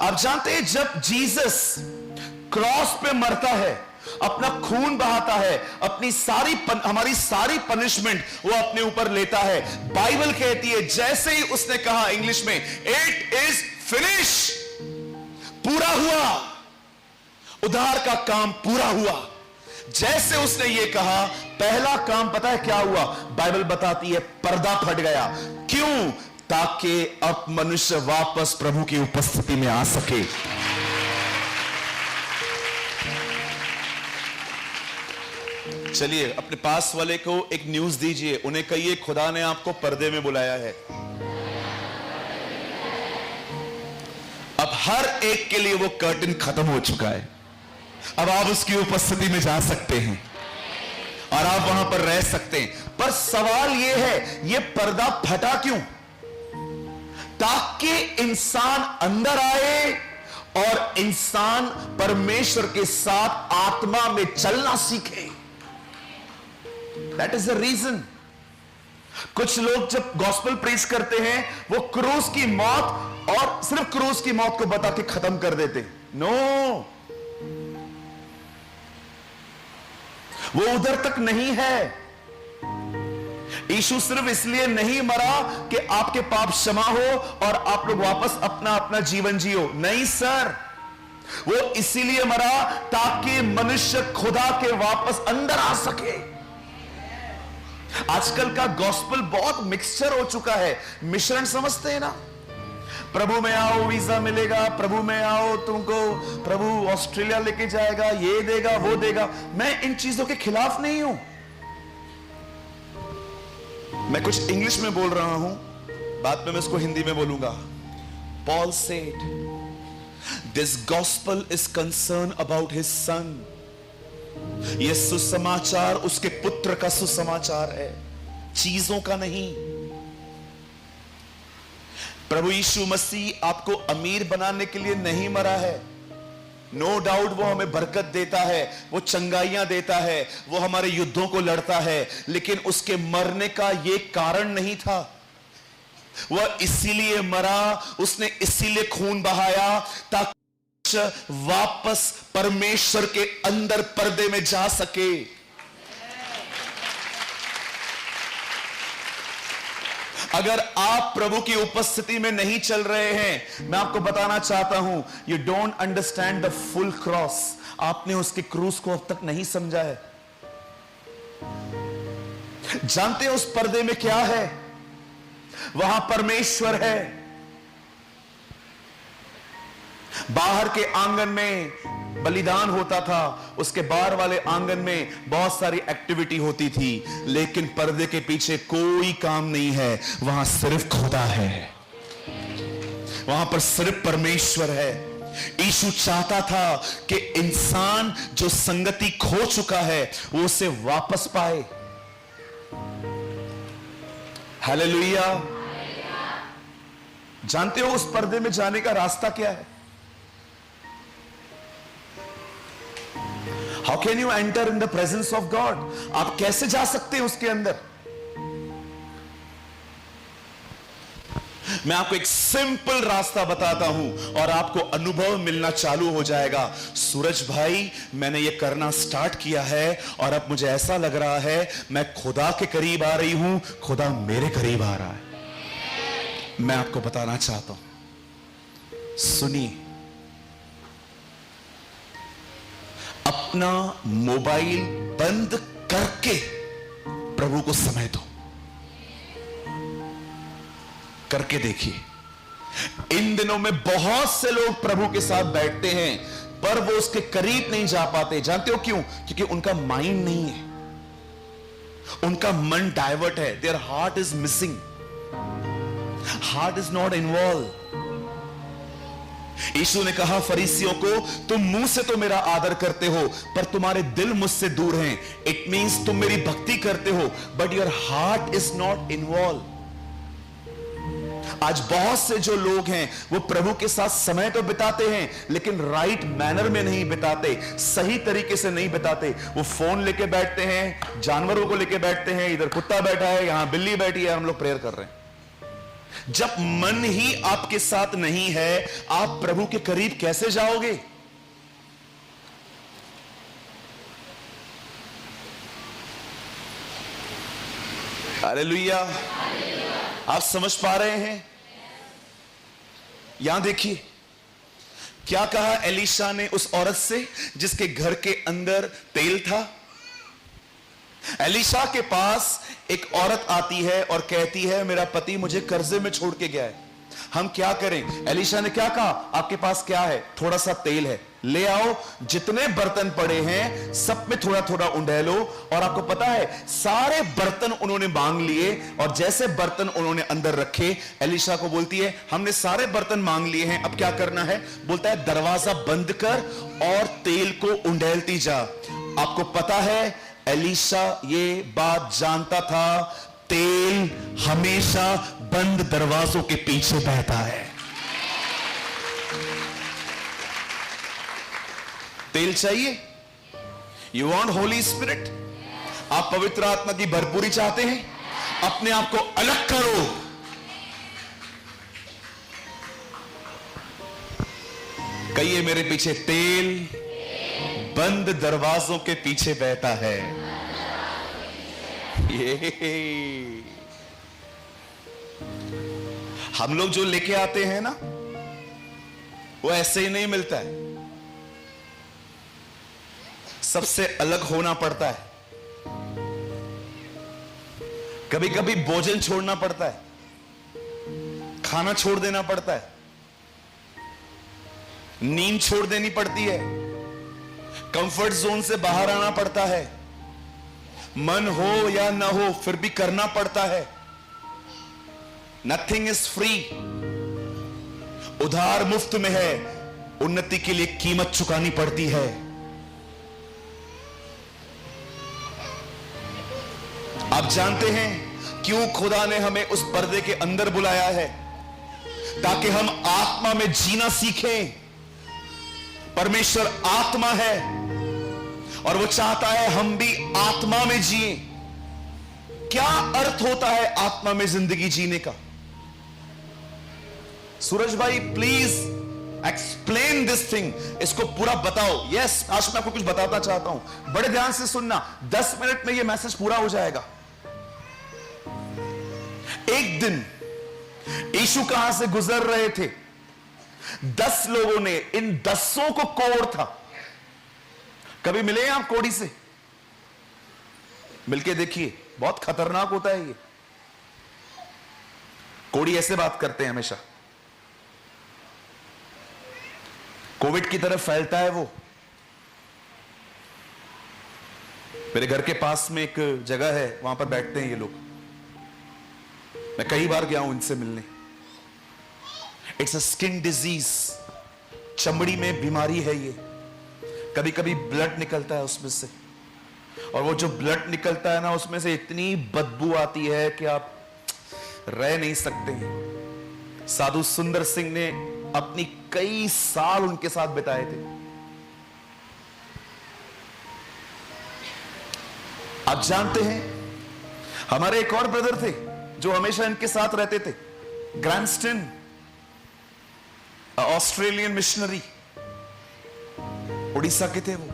आप जानते हैं जब जीसस क्रॉस पे मरता है, अपना खून बहाता है, हमारी सारी पनिशमेंट वो अपने ऊपर लेता है। बाइबल कहती है जैसे ही उसने कहा इंग्लिश में इट इज फिनिश, पूरा हुआ, उद्धार का काम पूरा हुआ। जैसे उसने ये कहा, पहला काम पता है क्या हुआ? बाइबल बताती है पर्दा फट गया। क्यों? ताकि अब मनुष्य वापस प्रभु की उपस्थिति में आ सके। चलिए अपने पास वाले को एक न्यूज दीजिए, उन्हें कहिए खुदा ने आपको पर्दे में बुलाया है। अब हर एक के लिए वो कर्टन खत्म हो चुका है। अब आप उसकी उपस्थिति में जा सकते हैं और आप वहां पर रह सकते हैं। पर सवाल यह है, यह पर्दा फटा क्यों? ताकि इंसान अंदर आए और इंसान परमेश्वर के साथ आत्मा में चलना सीखे। That is the reason. कुछ लोग जब गॉस्पेल प्रीच करते हैं, वो क्रूस की मौत और सिर्फ क्रूस की मौत को बता के खत्म कर देते। नो, वो उधर तक नहीं है। यीशु सिर्फ इसलिए नहीं मरा कि आपके पाप क्षमा हो और आप लोग वापस अपना अपना जीवन जियो। नहीं सर, वो इसीलिए मरा ताकि मनुष्य खुदा के वापस अंदर आ सके। आजकल का गॉस्पेल बहुत मिक्सचर हो चुका है। मिश्रण समझते हैं ना? प्रभु में आओ वीजा मिलेगा, प्रभु में आओ तुमको प्रभु ऑस्ट्रेलिया लेके जाएगा, ये देगा वो देगा। मैं इन चीजों के खिलाफ नहीं हूं। मैं कुछ इंग्लिश में बोल रहा हूं, बाद में मैं इसको हिंदी में बोलूंगा। Paul said this gospel is concern about his son. यह सुसमाचार उसके पुत्र का सुसमाचार है, चीजों का नहीं। प्रभु यीशु मसीह आपको अमीर बनाने के लिए नहीं मरा है। नो डाउट वो हमें बरकत देता है, वो चंगाइयां देता है, वो हमारे युद्धों को लड़ता है, लेकिन उसके मरने का ये कारण नहीं था। वह इसीलिए मरा, उसने इसीलिए खून बहाया ताकि वापस परमेश्वर के अंदर पर्दे में जा सके। अगर आप प्रभु की उपस्थिति में नहीं चल रहे हैं, मैं आपको बताना चाहता हूं, you don't understand the full cross. आपने उसके क्रूस को अब तक नहीं समझा है। जानते हैं उस पर्दे में क्या है? वहां परमेश्वर है। बाहर के आंगन में बलिदान होता था, उसके बाहर वाले आंगन में बहुत सारी एक्टिविटी होती थी, लेकिन पर्दे के पीछे कोई काम नहीं है। वहां सिर्फ खुदा है, वहां पर सिर्फ परमेश्वर है। यीशु चाहता था कि इंसान जो संगति खो चुका है वो उसे वापस पाए। हालेलुया। जानते हो उस पर्दे में जाने का रास्ता क्या है? How can you enter in the presence of God? आप कैसे जा सकते हैं उसके अंदर? मैं आपको एक सिंपल रास्ता बताता हूं और आपको अनुभव मिलना चालू हो जाएगा। सूरज भाई, मैंने ये करना स्टार्ट किया है और अब मुझे ऐसा लग रहा है मैं खुदा के करीब आ रही हूं, खुदा मेरे करीब आ रहा है। मैं आपको बताना चाहता हूं, सुनिए। अपना मोबाइल बंद करके प्रभु को समय दो। करके देखिए। इन दिनों में बहुत से लोग प्रभु के साथ बैठते हैं पर वो उसके करीब नहीं जा पाते। जानते हो क्यों? क्योंकि उनका माइंड नहीं है, उनका मन डाइवर्ट है। Their heart is missing, heart is not involve. यीशु ने कहा फरीसियों को, तुम मुंह से तो मेरा आदर करते हो पर तुम्हारे दिल मुझसे दूर हैं। इट मींस तुम मेरी भक्ति करते हो but your heart is not involve. आज बहुत से जो लोग हैं वो प्रभु के साथ समय तो बिताते हैं लेकिन राइट मैनर में नहीं बिताते, सही तरीके से नहीं बिताते। वो फोन लेके बैठते हैं, जानवरों को लेके बैठते हैं, इधर कुत्ता बैठा है, यहां बिल्ली बैठी है, हम लोग प्रेयर कर रहे हैं। जब मन ही आपके साथ नहीं है, आप प्रभु के करीब कैसे जाओगे? हालेलुया। आप समझ पा रहे हैं? यहां देखिए क्या कहा एलीशा ने उस औरत से जिसके घर के अंदर तेल था। एलीशा के पास एक औरत आती है और कहती है मेरा पति मुझे कर्जे में छोड़ के गया है, हम क्या करें? एलीशा ने क्या कहा? आपके पास क्या है? थोड़ा सा तेल है, ले आओ, जितने बर्तन पड़े हैं सब में थोड़ा थोड़ा उंडेलो। और आपको पता है सारे बर्तन उन्होंने मांग लिए, और जैसे बर्तन उन्होंने अंदर रखे, एलीशा को बोलती है हमने सारे बर्तन मांग लिए हैं, अब क्या करना है? बोलता है दरवाजा बंद कर और तेल को उंडेलती जा। आपको पता है एलीशा ये बात जानता था, तेल हमेशा बंद दरवाजों के पीछे बहता है। तेल चाहिए? You want Holi spirit? आप पवित्र आत्मा की भरपूरी चाहते हैं? अपने आप को अलग करो। कहिए मेरे पीछे तेल बंद दरवाजों के पीछे बहता है। ये हम लोग जो लेके आते हैं ना, वो ऐसे ही नहीं मिलता है, सबसे अलग होना पड़ता है। कभी कभी भोजन छोड़ना पड़ता है, खाना छोड़ देना पड़ता है, नींद छोड़ देनी पड़ती है, कंफर्ट जोन से बाहर आना पड़ता है, मन हो या ना हो फिर भी करना पड़ता है। नथिंग इज फ्री, उधार मुफ्त में है, उन्नति के लिए कीमत चुकानी पड़ती है। आप जानते हैं क्यों खुदा ने हमें उस पर्दे के अंदर बुलाया है? ताकि हम आत्मा में जीना सीखें। परमेश्वर आत्मा है और वो चाहता है हम भी आत्मा में जिए। क्या अर्थ होता है आत्मा में जिंदगी जीने का? सूरज भाई प्लीज एक्सप्लेन दिस थिंग, इसको पूरा बताओ। यस, आज मैं आपको कुछ बताना चाहता हूं, बड़े ध्यान से सुनना, 10 मिनट में यह मैसेज पूरा हो जाएगा। एक दिन यीशु कहां से गुजर रहे थे, 10 लोगों ने, इन 10 को कोड़ था। कभी मिले हैं आप कोड़ी से? मिलके देखिए, बहुत खतरनाक होता है ये। कोड़ी ऐसे बात करते हैं हमेशा, कोविड की तरफ फैलता है वो। मेरे घर के पास में एक जगह है, वहां पर बैठते हैं ये लोग, मैं कई बार गया हूं इनसे मिलने। इट्स अ स्किन डिजीज, चमड़ी में बीमारी है ये। कभी कभी ब्लड निकलता है उसमें से, और वो जो ब्लड निकलता है ना, उसमें से इतनी बदबू आती है कि आप रह नहीं सकते। साधु सुंदर सिंह ने अपनी कई साल उनके साथ बिताए थे। आप जानते हैं हमारे एक और ब्रदर थे जो हमेशा इनके साथ रहते थे, ग्रैंडस्टन, ऑस्ट्रेलियन मिशनरी, उड़ीसा के थे वो,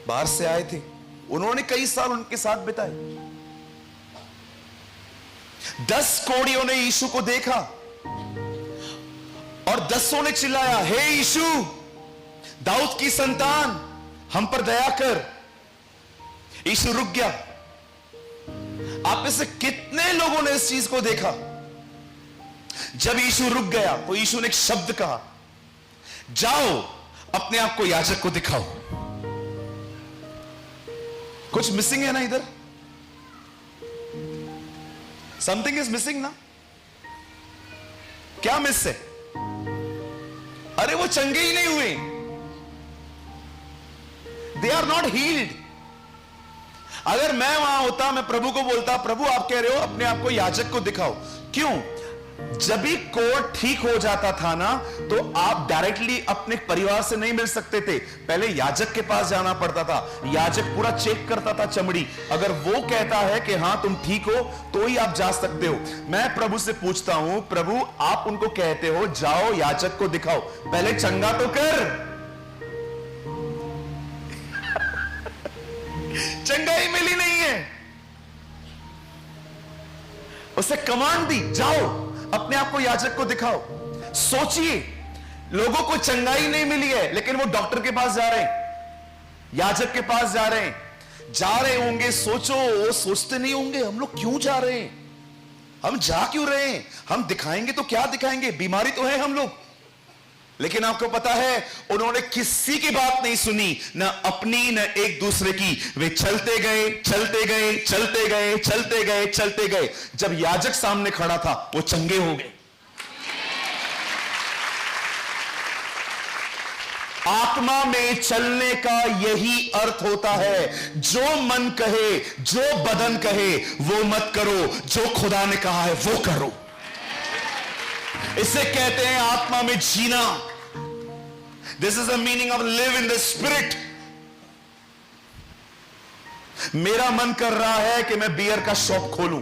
बाहर से आए थे। उन्होंने कई साल उनके साथ बिताए। 10 कोढ़ियों ने यीशु को देखा और 10 ने चिल्लाया, हे यीशु, दाऊद की संतान, हम पर दया कर। यीशु रुक गया। आप में से कितने लोगों ने इस चीज को देखा? जब यीशु रुक गया तो यीशु ने एक शब्द कहा, जाओ अपने आप को याजक को दिखाओ। कुछ मिसिंग है ना इधर? समथिंग इज मिसिंग ना? क्या मिस है? अरे वो चंगे ही नहीं हुए, दे आर नॉट हील्ड। अगर मैं वहां होता, मैं प्रभु को बोलता, प्रभु आप कह रहे हो अपने आप को याजक को दिखाओ, क्यों? जब भी कोर्ट ठीक हो जाता था ना, तो आप डायरेक्टली अपने परिवार से नहीं मिल सकते थे, पहले याजक के पास जाना पड़ता था। याजक पूरा चेक करता था चमड़ी, अगर वो कहता है कि हां तुम ठीक हो तो ही आप जा सकते हो। मैं प्रभु से पूछता हूं, प्रभु आप उनको कहते हो जाओ याजक को दिखाओ, पहले चंगा तो कर। चंगाई मिली नहीं है, उसे कमांड दी जाओ अपने आप को याजक को दिखाओ। सोचिए, लोगों को चंगाई नहीं मिली है, लेकिन वो डॉक्टर के पास जा रहे हैं, याजक के पास जा रहे होंगे। सोचो, वो सोचते नहीं होंगे हम लोग क्यों जा रहे हैं, हम जा क्यों रहे हैं, हम दिखाएंगे तो क्या दिखाएंगे, बीमारी तो है हम लोग। लेकिन आपको पता है उन्होंने किसी की बात नहीं सुनी, ना अपनी ना एक दूसरे की। वे चलते गए चलते गए चलते गए चलते गए चलते गए। जब याजक सामने खड़ा था वो चंगे हो गए। आत्मा में चलने का यही अर्थ होता है, जो मन कहे जो बदन कहे वो मत करो, जो खुदा ने कहा है वो करो। इसे कहते हैं आत्मा में जीना। This is the meaning of live in the spirit. मेरा मन कर रहा है कि मैं बियर का शॉप खोलूं,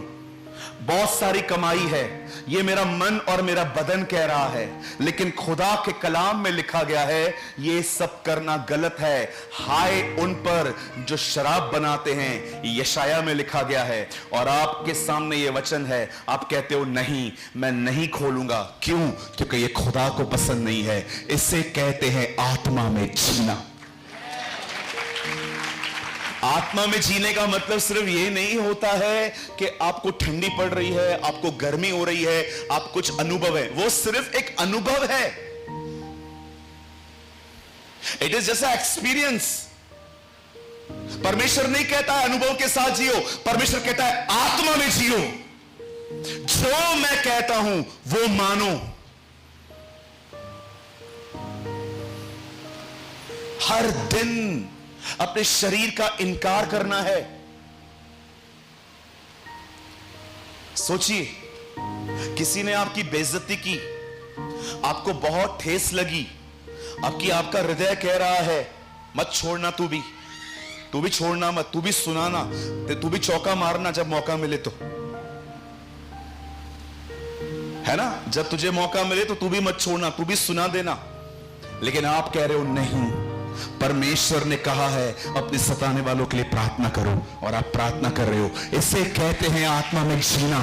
बहुत सारी कमाई है, ये मेरा मन और मेरा बदन कह रहा है, लेकिन खुदा के कलाम में लिखा गया है ये सब करना गलत है। हाय उन पर जो शराब बनाते हैं, यशाया में लिखा गया है। और आपके सामने ये वचन है, आप कहते हो नहीं मैं नहीं खोलूंगा। क्यों? क्योंकि ये खुदा को पसंद नहीं है। इसे कहते हैं आत्मा में जीना। आत्मा में जीने का मतलब सिर्फ ये नहीं होता है कि आपको ठंडी पड़ रही है, आपको गर्मी हो रही है, आप कुछ अनुभव है, वो सिर्फ एक अनुभव है। It is just experience. परमेश्वर नहीं कहता है अनुभव के साथ जियो, परमेश्वर कहता है आत्मा में जियो। जो मैं कहता हूं वो मानो। हर दिन अपने शरीर का इनकार करना है। सोचिए, किसी ने आपकी बेइज्जती की, आपको बहुत ठेस लगी, आपका हृदय कह रहा है मत छोड़ना, तू भी छोड़ना मत, तू भी सुनाना, तू भी चौका मारना जब मौका मिले तो, है ना, जब तुझे मौका मिले तो तू भी मत छोड़ना, तू भी सुना देना। लेकिन आप कह रहे हो नहीं, परमेश्वर ने कहा है अपने सताने वालों के लिए प्रार्थना करो, और आप प्रार्थना कर रहे हो। इसे कहते हैं आत्मा में जीना।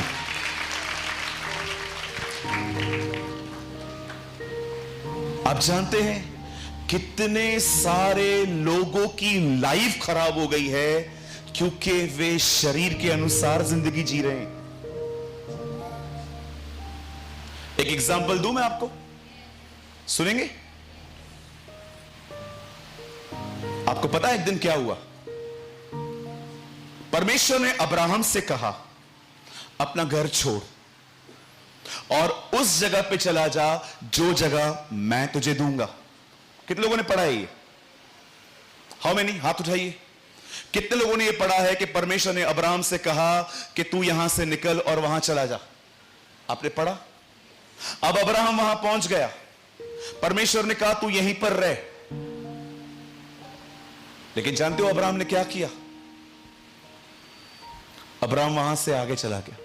आप जानते हैं कितने सारे लोगों की लाइफ खराब हो गई है क्योंकि वे शरीर के अनुसार जिंदगी जी रहे हैं। एक एग्जांपल दूं मैं आपको, सुनेंगे? आपको पता है एक दिन क्या हुआ? परमेश्वर ने अब्राहम से कहा अपना घर छोड़ और उस जगह पे चला जा जो जगह मैं तुझे दूंगा। कितने लोगों ने पढ़ा है ये? How many? हाथ उठाइए। कितने लोगों ने ये पढ़ा है कि परमेश्वर ने अब्राहम से कहा कि तू यहां से निकल और वहां चला जा? आपने पढ़ा? अब अब्राहम वहां पहुंच गया, परमेश्वर ने कहा तू यहीं पर रह। लेकिन जानते हो अब्राहम ने क्या किया? अब्राहम वहां से आगे चला गया।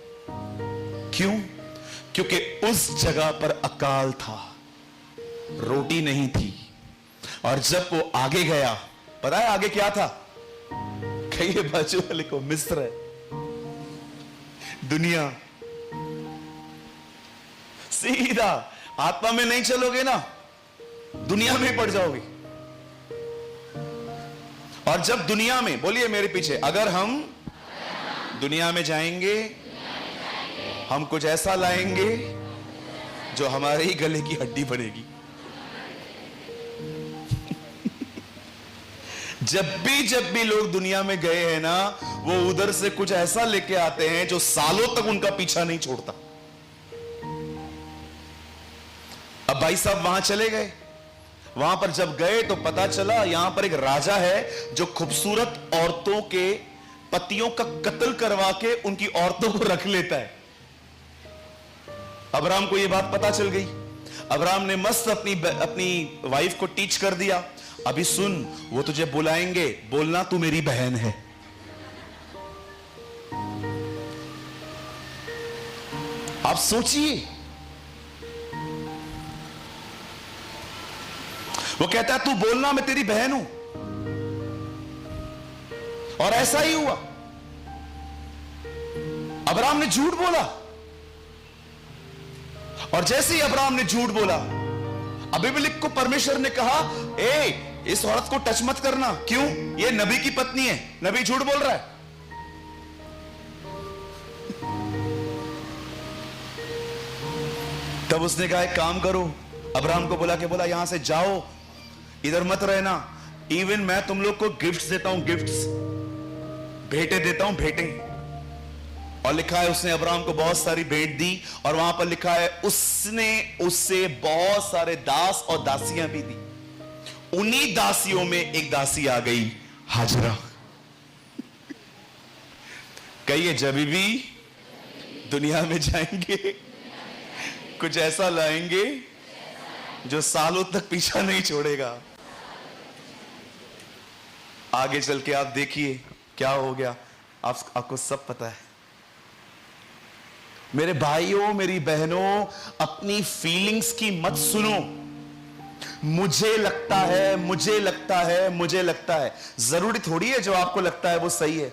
क्यों? क्योंकि उस जगह पर अकाल था, रोटी नहीं थी। और जब वो आगे गया, पता है आगे क्या था? कहिए बाजू वाले को, मिस्र है, दुनिया। सीधा आत्मा में नहीं चलोगे ना, दुनिया में पड़ जाओगे। और जब दुनिया में, बोलिए मेरे पीछे, अगर हम दुनिया में जाएंगे, हम कुछ ऐसा लाएंगे जो हमारे ही गले की हड्डी बनेगी। जब भी लोग दुनिया में गए हैं ना, वो उधर से कुछ ऐसा लेके आते हैं जो सालों तक उनका पीछा नहीं छोड़ता। अब भाई साहब वहां चले गए, वहां पर जब गए तो पता चला यहां पर एक राजा है जो खूबसूरत औरतों के पतियों का कत्ल करवा के उनकी औरतों को रख लेता है। अब्राहम को यह बात पता चल गई। अब्राहम ने मस्त अपनी वाइफ को टीच कर दिया, अभी सुन, वो तुझे बुलाएंगे, बोलना तू मेरी बहन है। आप सोचिए, वो कहता है तू बोलना मैं तेरी बहन हूं, और ऐसा ही हुआ। अब्राहम ने झूठ बोला, और जैसे ही अब्राहम ने झूठ बोला, अबीमेलेक को परमेश्वर ने कहा, इस औरत को टच मत करना। क्यों? ये नबी की पत्नी है, नबी झूठ बोल रहा है। तब उसने कहा एक काम करो, अब्राहम को बोला यहां से जाओ, इधर मत रहना, इवन मैं तुम लोग को गिफ्ट्स देता हूं, गिफ्ट्स, भेंटें देता हूं, भेंटें। और लिखा है उसने अब्राहम को बहुत सारी भेंट दी, और वहां पर लिखा है उसने उससे बहुत सारे दास और दासियां भी दी। उन्हीं दासियों में एक दासी आ गई, हाजरा। कहिए, जब भी दुनिया में जाएंगे कुछ ऐसा लाएंगे जो सालों तक पीछा नहीं छोड़ेगा। आगे चल के आप देखिए क्या हो गया, आपको सब पता है। मेरे भाइयों, मेरी बहनों, अपनी फीलिंग्स की मत सुनो। मुझे लगता है, मुझे लगता है, मुझे लगता है, जरूरी थोड़ी है जो आपको लगता है वो सही है।